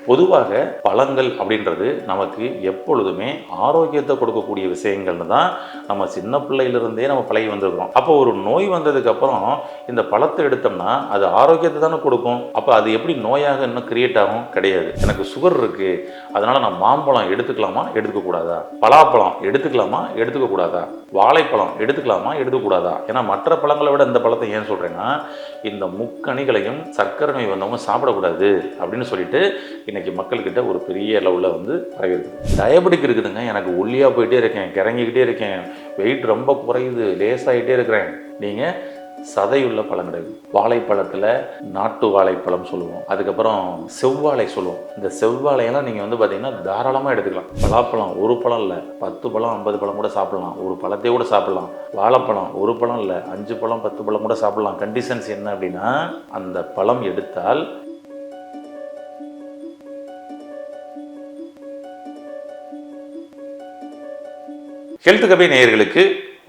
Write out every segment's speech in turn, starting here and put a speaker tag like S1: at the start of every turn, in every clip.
S1: பொதுவாக பழங்கள் அப்படின்றது நமக்கு எப்பொழுதுமே ஆரோக்கியத்தை கொடுக்கக்கூடிய விஷயங்கள்னு தான் நம்ம சின்ன பிள்ளையிலிருந்தே நம்ம பழகி வந்திருக்கிறோம். அப்போ ஒரு நோய் வந்ததுக்கு அப்புறம் இந்த பழத்தை எடுத்தோம்னா அது ஆரோக்கியத்தை தானே கொடுக்கும். அப்போ அது எப்படி நோயாக இன்னும் கிரியேட் ஆகும்? கிடையாது. எனக்கு சுகர் இருக்கு, அதனால நான் மாம்பழம் எடுத்துக்கலாமா எடுத்துக்க கூடாதா, பலாப்பழம் எடுத்துக்கலாமா எடுத்துக்க கூடாதா, வாழைப்பழம் எடுத்துக்கலாமா எடுத்துக்கூடாதா? ஏன்னா மற்ற பழங்களை விட இந்த பழத்தை ஏன் சொல்றேன்னா, இந்த முக்கணிகளையும் சர்க்கரை நோய் வந்தவங்க சாப்பிடக்கூடாது அப்படின்னு சொல்லிட்டு இன்னைக்கு மக்கள்கிட்ட ஒரு பெரிய லெவலில் பரவி இருக்குது. டயபெட்டிக் இருக்குதுங்க, எனக்கு ஒல்லியாக போயிட்டே இருக்கேன், கிறங்கிக்கிட்டே இருக்கேன், வெயிட் ரொம்ப குறையுது, லேசாகிட்டே இருக்கிறேன். நீங்கள் சதையுள்ள பழங்கள், வாழைப்பழத்தில் நாட்டு வாழைப்பழம் சொல்லுவோம், அதுக்கப்புறம் செவ்வாழை சொல்லுவோம். இந்த செவ்வாழையெல்லாம் நீங்கள் பார்த்தீங்கன்னா தாராளமாக எடுத்துக்கலாம். பலாப்பழம் ஒரு பழம் இல்லை, 10 பழம் 50 பழம் கூட சாப்பிடலாம், ஒரு பழத்தையே கூட சாப்பிடலாம். வாழைப்பழம் ஒரு பழம் இல்லை, 5 பழம் 10 பழம் கூட சாப்பிடலாம். கண்டிஷன்ஸ் என்ன அப்படின்னா, அந்த பழம் எடுத்தால் ஹெல்த் கபே நேயர்களுக்கு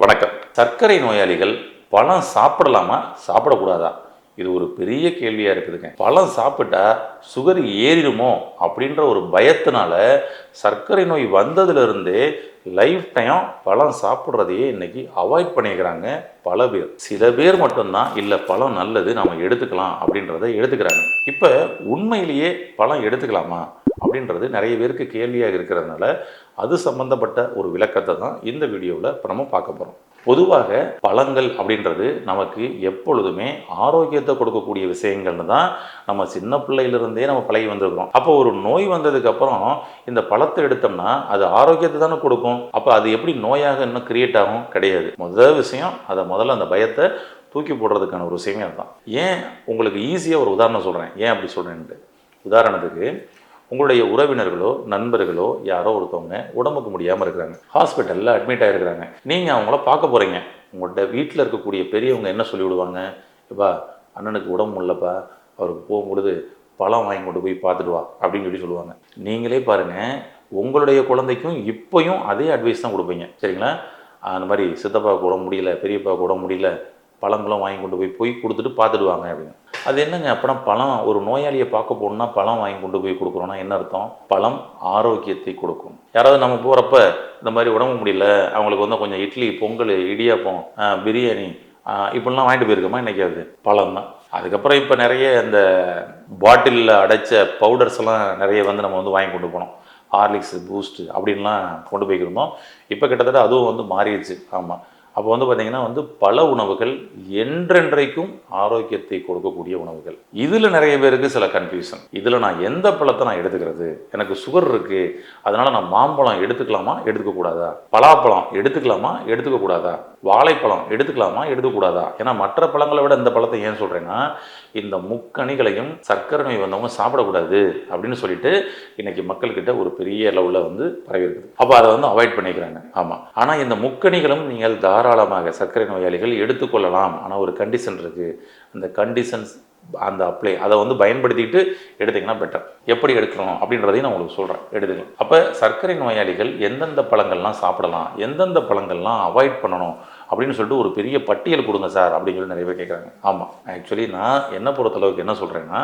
S1: வணக்கம். சர்க்கரை நோயாளிகள் பழம் சாப்பிடலாமா சாப்பிடக்கூடாதா? இது ஒரு பெரிய கேள்வியாக இருக்குதுங்க. பழம் சாப்பிட்டா சுகர் ஏறிடுமோ அப்படின்ற ஒரு பயத்தினால சர்க்கரை நோய் வந்ததுலேருந்தே லைஃப் டைம் பழம் சாப்பிட்றதையே இன்னைக்கு அவாய்ட் பண்ணிக்கிறாங்க பல பேர். சில பேர் மட்டும்தான் இல்லை பழம் நல்லது நம்ம எடுத்துக்கலாம் அப்படின்றத எடுத்துக்கிறாங்க. இப்போ உண்மையிலேயே பழம் எடுத்துக்கலாமா அப்படின்றது நிறைய பேருக்கு கேள்வியாக இருக்கிறதுனால அது சம்பந்தப்பட்ட ஒரு விளக்கத்தை தான் இந்த வீடியோவில் இப்போ நம்ம பார்க்க போகிறோம். பொதுவாக பழங்கள் அப்படின்றது நமக்கு எப்பொழுதுமே ஆரோக்கியத்தை கொடுக்கக்கூடிய விஷயங்கள்னு தான் நம்ம சின்ன பிள்ளையிலிருந்தே நம்ம பழகி வந்திருக்கிறோம். அப்போ ஒரு நோய் வந்ததுக்கு அப்புறம் இந்த பழத்தை எடுத்தோம்னா அது ஆரோக்கியத்தை தானே கொடுக்கும். அப்போ அது எப்படி நோயாக இன்னும் கிரியேட் ஆகும்? கிடையாது. முதல் விஷயம் அதை முதல்ல அந்த பயத்தை தூக்கி போடுறதுக்கான ஒரு விஷயமே அதுதான். ஏன் உங்களுக்கு ஈஸியாக ஒரு உதாரணம் சொல்கிறேன், ஏன் அப்படி சொல்கிறேன்ட்டு. உதாரணத்துக்கு, உங்களுடைய உறவினர்களோ நண்பர்களோ யாரோ ஒருத்தவங்க உடம்புக்கு முடியாமல் இருக்கிறாங்க, ஹாஸ்பிட்டலில் அட்மிட் ஆகிருக்கிறாங்க. நீங்கள் அவங்கள பார்க்க போகிறீங்க. உங்கள்கிட்ட வீட்டில் இருக்கக்கூடிய பெரியவங்க என்ன சொல்லி விடுவாங்க? இப்பா அண்ணனுக்கு உடம்பு முடியலப்பா, அவருக்கு போகும்பொழுது பழம் வாங்கி கொண்டு போய் பார்த்துட்டு வா அப்படின்னு சொல்லுவாங்க. நீங்களே பாருங்கள், உங்களுடைய குழந்தைக்கும் இப்போயும் அதே அட்வைஸ் தான் கொடுப்பீங்க, சரிங்களா? அந்த மாதிரி சித்தப்பாவுக்கு உடம்பு முடியல, பெரியப்பாவுக்கு உடம்பு முடியல, பழங்களும் வாங்கி கொண்டு போய் கொடுத்துட்டு பார்த்துடுவாங்க அப்படின்னு. அது என்னங்க, அப்போனா பழம் ஒரு நோயாளியை பார்க்க போகணுன்னா பழம் வாங்கி கொண்டு போய் கொடுக்குறோன்னா என்ன அர்த்தம்? பழம் ஆரோக்கியத்தை கொடுக்கும். யாராவது நம்ம போகிறப்ப இந்த மாதிரி உடம்பு முடியல, அவங்களுக்கு கொஞ்சம் இட்லி, பொங்கல், இடியாப்பம், பிரியாணி இப்படிலாம் வாங்கிட்டு போயிருக்கோமா? இன்றைக்காவது பழம் தான். அதுக்கப்புறம் இப்போ நிறைய இந்த பாட்டிலில் அடைச்ச பவுடர்ஸ் எல்லாம் நிறைய நம்ம வாங்கி கொண்டு போனோம். ஹார்லிக்ஸு, பூஸ்ட்டு அப்படின்லாம் கொண்டு போய்க்கிருந்தோம். இப்போ கிட்டத்தட்ட அதுவும் மாறிடுச்சு. ஆமாம். அப்போ பார்த்திங்கன்னா பல உணவுகள் என்றென்றைக்கும் ஆரோக்கியத்தை கொடுக்கக்கூடிய உணவுகள். இதில் நிறைய பேருக்கு சில கன்ஃபியூஷன். இதில் நான் எந்த பழத்தை நான் எடுத்துக்கிறது? எனக்கு சுகர் இருக்குது, அதனால் நான் மாம்பழம் எடுத்துக்கலாமா எடுத்துக்க கூடாதா, பலாப்பழம் எடுத்துக்கலாமா எடுத்துக்க கூடாதா, வாழைப்பழம் எடுத்துக்கலாமா எடுத்துக்கூடாதா? ஏன்னா மற்ற பழங்களை விட இந்த பழத்தை ஏன் சொல்கிறேன்னா, இந்த முக்கணிகளையும் சர்க்கரை நோய் வந்தவங்க சாப்பிடக்கூடாது அப்படின்னு சொல்லிட்டு இன்னைக்கு மக்கள்கிட்ட ஒரு பெரிய லெவலில் பரவி இருக்குது. அப்போ அதை அவாய்ட் பண்ணிக்கிறாங்க. ஆமாம். ஆனால் இந்த முக்கணிகளும் நீங்கள் தாராளமாக சர்க்கரை நோயாளிகள் எடுத்துக்கொள்ளலாம். ஆனால் ஒரு கண்டிஷன் இருக்குது. அந்த கண்டிஷன்ஸ் அந்த அதை பயன்படுத்திட்டு எடுத்திங்கன்னா பெட்டர். எப்படி எடுக்கணும் அப்படின்றதையும் நான் உங்களுக்கு சொல்கிறேன், எடுத்துக்கலாம். அப்போ சர்க்கரை நோயாளிகள் எந்தெந்த பழங்கள்லாம் சாப்பிடலாம், எந்தெந்த பழங்கள்லாம் அவாய்ட் பண்ணணும் அப்படின்னு சொல்லிட்டு ஒரு பெரிய பட்டியல் கொடுங்க சார் அப்படின்னு நிறைய பேர் கேட்குறாங்க. ஆமாம், ஆக்சுவலி நான் என்ன பொறுத்தளவுக்கு என்ன சொல்கிறேன்னா,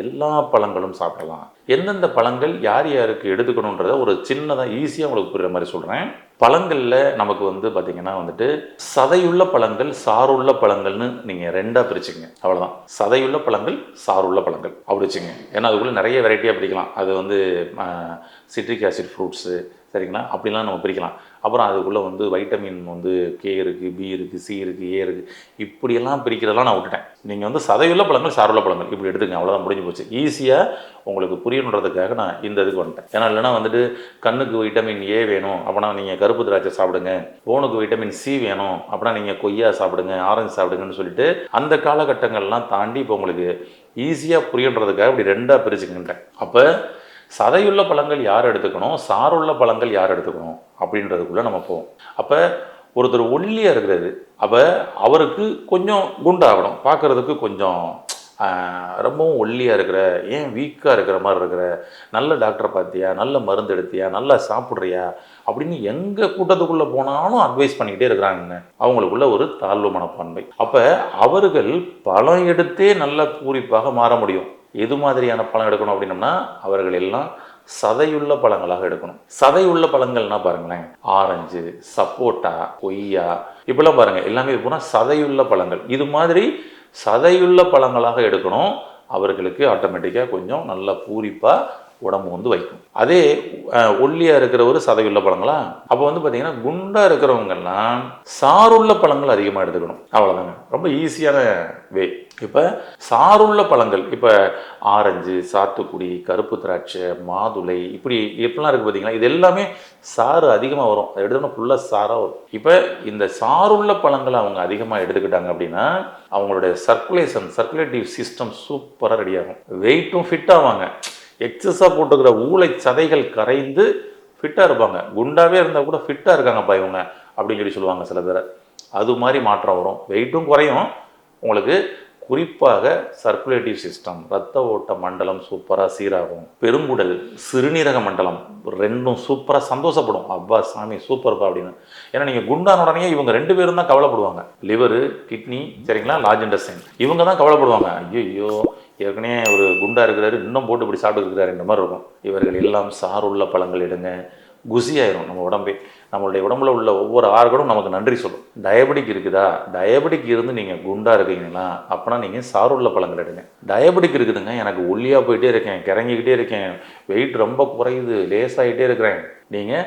S1: எல்லா பழங்களும் சாப்பிடலாம். எந்தெந்த பழங்கள் யார் யாருக்கு எடுத்துக்கணுன்றத ஒரு சின்னதாக ஈஸியாக உங்களுக்கு புரிகிற மாதிரி சொல்கிறேன். பழங்களில் நமக்கு பார்த்திங்கன்னா சதையுள்ள பழங்கள், சாறுள்ள பழங்கள்னு நீங்கள் ரெண்டாக பிரிச்சுங்க. அவ்வளோதான். சதையுள்ள பழங்கள், சாறுள்ள பழங்கள் அப்படி வச்சுங்க. ஏன்னா அதுக்குள்ளே நிறைய வெரைட்டியாக பிரிக்கலாம். அது சிட்ரிக் ஆசிட் ஃப்ரூட்ஸு, சரிங்களா, அப்படிலாம் நம்ம பிரிக்கலாம். அப்புறம் அதுக்குள்ளே வைட்டமின் கே இருக்குது, பி இருக்குது, சி இருக்குது, ஏ இருக்குது, இப்படியெல்லாம் பிரிக்கிறதெல்லாம் நான் விட்டுட்டேன். நீங்கள் சதையுள்ள பழங்கள், சாறுள்ள பழங்கள் இப்படி எடுத்துங்க. அவ்வளோதான், முடிஞ்சு போச்சு. ஈஸியாக உங்களுக்கு புரியணுன்றதுக்காக நான் இந்த இதுக்கு வந்துட்டேன். ஏன்னா இல்லைனா கண்ணுக்கு வைட்டமின் ஏ வேணும் அப்படின்னா நீங்கள் கருப்பு திராட்சை சாப்பிடுங்க, போனுக்கு வைட்டமின் சி வேணும் அப்படின்னா நீங்கள் கொய்யா சாப்பிடுங்க, ஆரஞ்சு சாப்பிடுங்கன்னு சொல்லிட்டு அந்த காலகட்டங்கள்லாம் தாண்டி இப்போ உங்களுக்கு ஈஸியாக புரியணுன்றதுக்காக இப்படி ரெண்டாக பிரிச்சுக்கிட்டேன். அப்போ சதையுள்ள பழங்கள் யார் எடுத்துக்கணும், சாறுள்ள பழங்கள் யார் எடுத்துக்கணும் அப்படின்றதுக்குள்ளே நம்ம போவோம். அப்போ ஒருத்தர் ஒல்லியாக இருக்கிறது, அப்போ அவருக்கு கொஞ்சம் குண்டாகணும், பார்க்குறதுக்கு கொஞ்சம் ரொம்பவும் ஒல்லியாக இருக்கிற, ஏன் வீக்காக இருக்கிற மாதிரி இருக்கிற, நல்ல டாக்டரை பார்த்தியா, நல்ல மருந்து எடுத்தியா, நல்லா சாப்பிட்றியா அப்படின்னு எங்கள் கூட்டத்துக்குள்ளே போனாலும் அட்வைஸ் பண்ணிக்கிட்டே இருக்கிறாங்க. அவங்களுக்குள்ள ஒரு தாழ்வு மனப்பான்மை. அப்போ அவர்கள் பழம் எடுத்தே நல்ல பூரிப்பாக மாற முடியும். எது மாதிரியான பழம் எடுக்கணும் அப்படின்னம்னா அவர்கள் எல்லாம் சதையுள்ள பழங்களாக எடுக்கணும். சதையுள்ள பழங்கள்னா பாருங்களேன், ஆரஞ்சு, சப்போட்டா, கொய்யா, இப்பெல்லாம் பாருங்க எல்லாமே போனால் சதையுள்ள பழங்கள். இது மாதிரி சதையுள்ள பழங்களாக எடுக்கணும். அவர்களுக்கு ஆட்டோமேட்டிக்காக கொஞ்சம் நல்ல பூரிப்பாக உடம்பு வந்து வைக்கும். அதே ஒல்லியாக இருக்கிற ஒரு சதையுள்ள பழங்களா, அப்போ வந்து பார்த்தீங்கன்னா குண்டாக இருக்கிறவங்கெல்லாம் சாருள்ள பழங்கள் அதிகமாக எடுத்துக்கணும். அவ்வளோதாங்க, ரொம்ப ஈஸியான வே. இப்போ சாருள்ள பழங்கள், இப்போ ஆரஞ்சு, சாத்துக்குடி, கருப்பு திராட்சை, மாதுளை, இப்படி எப்படிலாம் இருக்குது பார்த்தீங்களா, இது எல்லாமே சாறு அதிகமாக வரும். அதை எடுத்தோம்னா ஃபுல்லாக சாராக வரும். இப்போ இந்த சாருள்ள பழங்களை அவங்க அதிகமாக எடுத்துக்கிட்டாங்க அப்படின்னா அவங்களுடைய சர்க்குலேட்டிவ் சிஸ்டம் சூப்பராக ரெடி ஆகும். வெயிட்டும் ஃபிட் ஆவாங்க. எக்ஸஸாக போட்டுக்கிற ஊளை சதைகள் கரைந்து ஃபிட்டாக இருப்பாங்க. குண்டாகவே இருந்தால் கூட ஃபிட்டாக இருக்காங்கப்பா இவங்க அப்படின்னு சொல்லுவாங்க சில பேரை. அது மாதிரி மாற்றம் வரும், வெயிட்டும் குறையும். உங்களுக்கு குறிப்பாக சர்க்குலேட்டிவ் சிஸ்டம், ரத்த ஓட்ட மண்டலம் சூப்பராக சீராகும். பெருங்குடல், சிறுநீரக மண்டலம் ரெண்டும் சூப்பராக சந்தோஷப்படும். அப்பா சாமி சூப்பர்ப்பா அப்படின்னு. ஏன்னா நீங்கள் குண்டான உடனே இவங்க 2 பேரும் தான் கவலைப்படுவாங்க. லிவரு, கிட்னி, சரிங்களா, லார்ஜ் இன்டெஸ்டைன், இவங்க தான் கவலைப்படுவாங்க. ஐயோ ஏற்கனவே ஒரு குண்டா இருக்கிறாரு, இன்னும் போட்டு இப்படி சாப்பிட்டு இருக்கிறாரு இந்த மாதிரி இருக்கும். இவர்கள் எல்லாம் சாருள்ள பழங்கள் எடுங்க. குசி ஆயிரும் நம்ம உடம்பே. நம்மளுடைய உடம்புல உள்ள ஒவ்வொரு ஆர்கனும் நமக்கு நன்றி சொல்லும். டயபெட்டிக் இருக்குதா, டயபெட்டிக் இருந்து நீங்கள் குண்டா இருக்கீங்கன்னா அப்போனா நீங்கள் சாருள்ள பழங்கள் எடுங்க. டயபெட்டிக் இருக்குதுங்க, எனக்கு ஒல்லியாக போயிட்டே இருக்கேன், கிறங்கிக்கிட்டே இருக்கேன், வெயிட் ரொம்ப குறையுது, லேசாகிட்டே இருக்கிறேன், நீங்கள்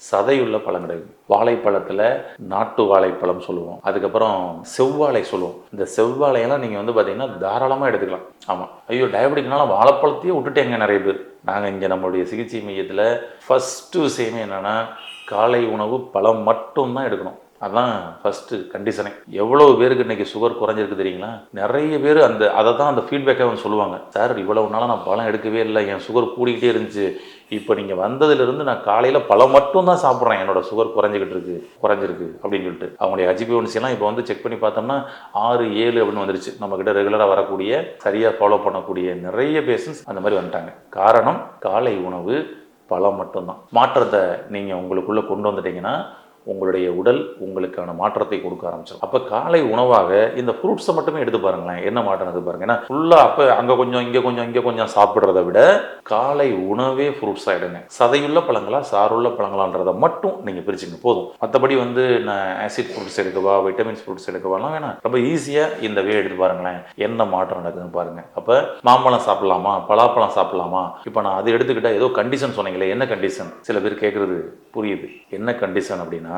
S1: சதையுள்ள பழங்கள். வாழைப்பழத்தில் நாட்டு வாழைப்பழம் சொல்லுவோம், அதுக்கப்புறம் செவ்வாழை சொல்லுவோம். இந்த செவ்வாழையெல்லாம் நீங்கள் வந்து பார்த்தீங்கன்னா தாராளமாக எடுத்துக்கலாம். ஆமாம், ஐயோ டயபெட்டிக்னால வாழைப்பழத்தையே விட்டுட்டேங்க நிறைய பேர். நாங்கள் இங்கே நம்மளுடைய சிகிச்சை மையத்தில் ஃபஸ்ட்டு விஷயமே என்னென்னா காலை உணவு பழம் மட்டும்தான் எடுக்கணும். அதான் ஃபஸ்ட்டு கண்டிஷனே. எவ்வளோ பேருக்கு இன்றைக்கி சுகர் குறைஞ்சிருக்கு தெரியுங்களா? நிறைய பேர் அதை தான் அந்த ஃபீட்பேக்காக வந்து சொல்லுவாங்க. சார் இவ்வளவு நாளாக நான் பழம் எடுக்கவே இல்லை, என் சுகர் கூடிக்கிட்டே இருந்துச்சு, இப்போ நீங்கள் வந்ததுலேருந்து நான் காலையில் பழம் மட்டும் தான் சாப்பிட்றேன், என்னோடய சுகர் குறைஞ்சிருக்கு அப்படின்னு சொல்லிட்டு. அவங்களுடைய HbA1c எல்லாம் இப்போ வந்து செக் பண்ணி பார்த்தோம்னா 6, 7 அப்படின்னு வந்துருச்சு. நம்மக்கிட்ட ரெகுலராக வரக்கூடிய சரியாக ஃபாலோ பண்ணக்கூடிய நிறைய பேஷண்ட்ஸ் அந்த மாதிரி வந்துட்டாங்க. காரணம் காலை உணவு பழம் மட்டும்தான். மாற்றத்தை நீங்கள் உங்களுக்குள்ளே கொண்டு வந்துட்டீங்கன்னா உங்களுடைய உடல் உங்களுக்கான மாற்றத்தை கொடுக்க ஆரம்பிச்சிடும். அப்போ காலை உணவாக இந்த ஃப்ரூட்ஸை மட்டுமே எடுத்து பாருங்களேன், என்ன மாற்றம் எடுத்து பாருங்க. ஏன்னா ஃபுல்லாக அப்போ அங்கே கொஞ்சம் இங்கே கொஞ்சம் சாப்பிட்றத விட காலை உணவே ஃப்ரூட்ஸாக எடுங்க. சதையுள்ள பழங்களா சாருள்ள பழங்களான்றதை மட்டும் நீங்கள் பிரிச்சுங்க போதும். மற்றபடி வந்து நான் ஆசிட் ஃப்ரூட்ஸ் எடுக்கவா, விட்டமின்ஸ் ஃப்ரூட்ஸ் எடுக்கவாலாம் வேணாம். ரொம்ப ஈஸியாக இந்த வே எடுத்து பாருங்களேன், என்ன மாற்றம் நடக்குதுன்னு பாருங்கள். அப்போ மாம்பழம் சாப்பிடலாமா, பலாப்பழம் சாப்பிடலாமா? இப்போ நான் அது எடுத்துக்கிட்டால் ஏதோ கண்டிஷன் சொன்னீங்களே, என்ன கண்டிஷன்? சில பேர் கேட்குறது புரியுது. என்ன கண்டிஷன் அப்படின்னா,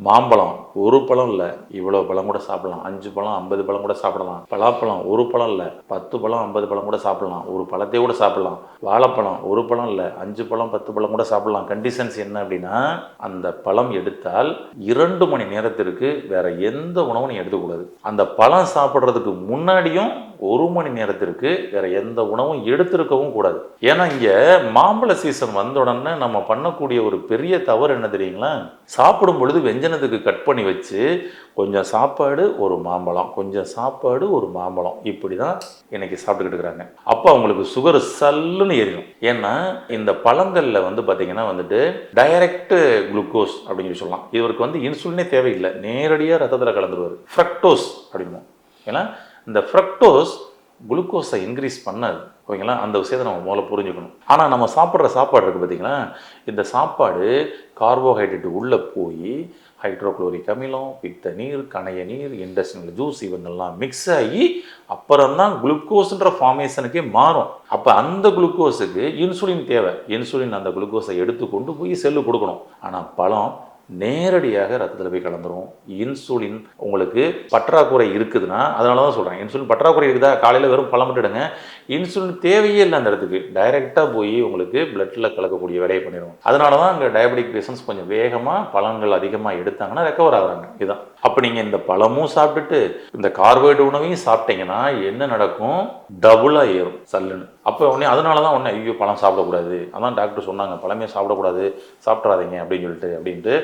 S1: மாம்பழம் ஒரு பழம் இல்லை, இவ்வளோ பழம் கூட சாப்பிடலாம். 5 பழம் 50 பழம் கூட சாப்பிடலாம். பலாப்பழம் ஒரு பழம் இல்லை, 10 பழம் 50 பழம் கூட சாப்பிடலாம். ஒரு பழத்தை கூட சாப்பிடலாம். வாழைப்பழம் ஒரு பழம் இல்லை, 5 பழம் 10 பழம் கூட சாப்பிடலாம். கண்டிஷன்ஸ் என்ன அப்படின்னா, அந்த பழம் எடுத்தால் 2 மணி நேரத்திற்கு வேற எந்த உணவும் நீ எடுத்துக்கூடாது. அந்த பழம் சாப்பிட்றதுக்கு முன்னாடியும் 1 மணி நேரத்திற்கு வேற எந்த உணவும் எடுத்திருக்கவும் கூடாது. ஏன்னா இங்கே மாம்பழ சீசன் வந்த உடனே நம்ம பண்ணக்கூடிய ஒரு பெரிய தவறு என்ன தெரியுங்களா? சாப்பிடும் பொழுது வெஞ்சனத்துக்கு கட் பண்ணி வச்சு கொஞ்சம் சாப்பாடு ஒரு மாம்பழம், கொஞ்சம் சாப்பாடு ஒரு மாம்பழம், இப்படி தான் இன்னைக்கு சாப்பிட்டுக்கிட்டு இருக்கிறாங்க. அப்போ அவங்களுக்கு சுகர் சல்லுன்னு ஏறிடும். ஏன்னா இந்த பழங்களில் வந்து பார்த்தீங்கன்னா வந்துட்டு டைரக்ட் குளுக்கோஸ் அப்படின்னு சொல்லலாம். இவருக்கு வந்து இன்சுலினே தேவையில்லை, நேரடியாக ரத்தத்தில் கலந்துருவார். ஃப்ரக்டோஸ் அப்படிமோ. ஏன்னா இந்த ஃப்ரக்டோஸ் குளுக்கோஸை இன்க்ரீஸ் பண்ணாது. ஓகேங்களா? அந்த விஷயத்தை நம்ம முதல்ல புரிஞ்சுக்கணும். ஆனால் நம்ம சாப்பிட்ற சாப்பாடு இருக்குது பார்த்தீங்களா, இந்த சாப்பாடு கார்போஹைட்ரேட் உள்ளே போய் ஹைட்ரோக்ளோரிக் அமிலம், பித்த நீர், கணைய நீர், இண்டஸ்ட்ரியல் ஜூஸ் இவங்கெல்லாம் மிக்ஸ் ஆகி அப்புறம்தான் குளுக்கோஸ்ன்ற ஃபார்மேஷனுக்கே மாறும். அப்போ அந்த குளுக்கோஸுக்கு இன்சுலின் தேவை. இன்சுலின் அந்த குளுக்கோஸை எடுத்து கொண்டு போய் செல்லு கொடுக்கணும். ஆனால் பழம் நேரடியாக ரத்தத்தில் போய் கலந்துரும். இன்சுலின் உங்களுக்கு பற்றாக்குறை இருக்குதுன்னா, அதனால தான் சொல்கிறேன், இன்சுலின் பற்றாக்குறை இருக்குதா, காலையில் வெறும் பழம் மட்டும் எடுங்க. இன்சுலின் தேவையே இல்லை அந்த இடத்துக்கு, டைரெக்டாக போய் உங்களுக்கு பிளட்டில் கலக்கக்கூடிய வேலையை பண்ணிடும். அதனால தான் அங்கே டயபெட்டிக் பேஷண்ட்ஸ் கொஞ்சம் வேகமாக பழங்கள் அதிகமாக எடுத்தாங்கன்னா ரெக்கவர் ஆகுறாங்க. இதுதான். அப்போ நீங்கள் இந்த பழமும் சாப்பிட்டுட்டு இந்த கார்போஹைட்ரேட் உணவையும் சாப்பிட்டீங்கன்னா என்ன நடக்கும்? டபுளாக ஏறும் சல்லுன்னு. அப்போ உடனே அதனால தான் உடனே ஐயோ பழம் சாப்பிடக்கூடாது, அதான் டாக்டர் சொன்னாங்க பழமே சாப்பிடக்கூடாது, சாப்பிட்றாதீங்க அப்படின்ட்டு.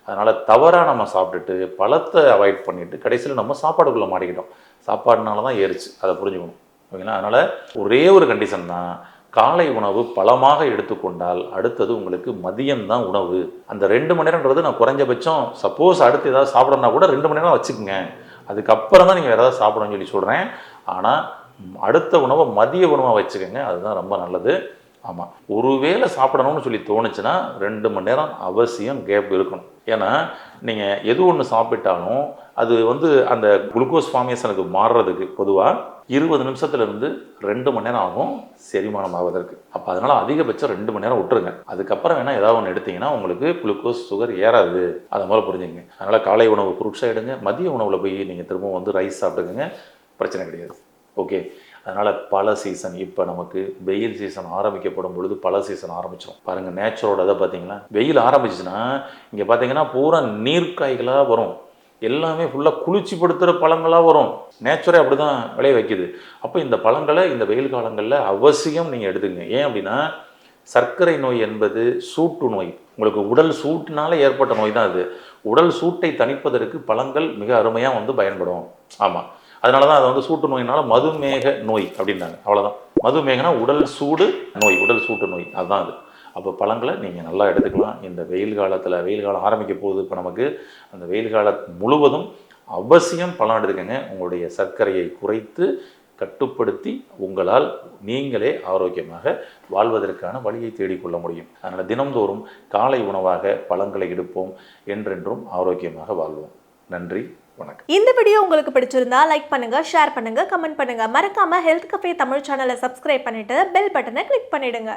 S1: அதனால் தவறாக நம்ம சாப்பிட்டுட்டு பழத்தை அவாய்ட் பண்ணிவிட்டு கடைசியில் நம்ம சாப்பாடுக்குள்ளே மாட்டிக்கிட்டோம். சாப்பாடுனால தான் ஏறிச்சு, அதை புரிஞ்சுக்கணும். ஓகேங்களா? அதனால் ஒரே ஒரு கண்டிஷன் தான், காலை உணவு பழமாக எடுத்துக்கொண்டால் அடுத்தது உங்களுக்கு மதியம்தான் உணவு. அந்த 2 மணி நேரம்ன்றது நான் குறைஞ்சபட்சம் சப்போஸ் அடுத்து ஏதாவது சாப்பிடணும்னா கூட 2 மணி நேரம் வச்சுக்கோங்க. அதுக்கப்புறம் தான் நீங்கள் வேறு ஏதாவது சாப்பிடணும்னு சொல்கிறேன். ஆனால் அடுத்த உணவை மதிய உணவாக வச்சுக்கோங்க, அதுதான் ரொம்ப நல்லது. ஆமாம், ஒரு வேளை சாப்பிடணும்னு சொல்லி தோணுச்சுன்னா 2 மணி நேரம் அவசியம் கேப் இருக்கணும். ஏன்னா நீங்கள் எது ஒன்று சாப்பிட்டாலும் அது அந்த குளுக்கோஸ் ஃபார்மேஷனுக்கு மாறுறதுக்கு பொதுவாக 20 நிமிஷத்துலேருந்து 2 மணி நேரம் ஆகும் செரிமானம் ஆவதற்கு. அப்போ அதனால் அதிகபட்சம் 2 மணி நேரம் விட்டுருங்க. அதுக்கப்புறம் வேணால் ஏதாவது ஒன்று எடுத்திங்கன்னா உங்களுக்கு குளுக்கோஸ் சுகர் ஏறாது. அதை மாதிரி புரிஞ்சுங்க. அதனால் காலை உணவு ஃப்ரூட்ஸாக எடுங்க, மதிய உணவில் போய் நீங்கள் திரும்பவும் ரைஸ் சாப்பிட்டுக்கங்க, பிரச்சனை கிடையாது. ஓகே. அதனால் பல சீசன், இப்போ நமக்கு வெயில் சீசன் ஆரம்பிக்கப்படும் பொழுது பல சீசன் ஆரம்பிச்சிடும் பாருங்கள். நேச்சரோட அதை பார்த்தீங்கன்னா வெயில் ஆரம்பிச்சுன்னா இங்கே பார்த்தீங்கன்னா பூரா நீர்க்காய்களாக வரும், எல்லாமே ஃபுல்லாக குளிர்ச்சிப்படுத்துகிற பழங்களாக வரும். நேச்சரே அப்படி தான் விளைய வைக்குது. அப்போ இந்த பழங்களை இந்த வெயில் காலங்களில் அவசியம் நீங்கள் எடுத்துக்கங்க. ஏன் அப்படின்னா சர்க்கரை நோய் என்பது சூட்டு நோய். உங்களுக்கு உடல் சூட்டினால ஏற்பட்ட நோய் தான் அது. உடல் சூட்டை தணிப்பதற்கு பழங்கள் மிக அருமையாக பயன்படும். ஆமாம், அதனால தான் அதை சூட்டு நோயினால மதுமேக நோய் அப்படின்னாங்க. அவ்வளோதான். மதுமேகனா உடல் சூடு நோய், உடல் சூட்டு நோய், அதுதான் அது. அப்போ பழங்களை நீங்கள் நல்லா எடுத்துக்கலாம். இந்த வெயில் காலத்தில், வெயில் காலம் ஆரம்பிக்க போகுது இப்போ நமக்கு, அந்த வெயில் காலம் முழுவதும் அவசியம் பழம் எடுத்துக்கங்க. உங்களுடைய சர்க்கரையை குறைத்து கட்டுப்படுத்தி உங்களால் நீங்களே ஆரோக்கியமாக வாழ்வதற்கான வழியை தேடிக்கொள்ள முடியும். அதனால் தினம்தோறும் காலை உணவாக பழங்களை எடுப்போம், என்றென்றும் ஆரோக்கியமாக வாழ்வோம். நன்றி, வணக்கம்.
S2: இந்த வீடியோ உங்களுக்கு பிடிச்சிருந்தா லைக் பண்ணுங்க, ஷேர் பண்ணுங்க, கமெண்ட் பண்ணுங்க. மறக்காம ஹெல்த் கஃபே தமிழ் சேனலை சப்ஸ்கிரைப் பண்ணிட்டு பெல் பட்டனை கிளிக் பண்ணிடுங்க.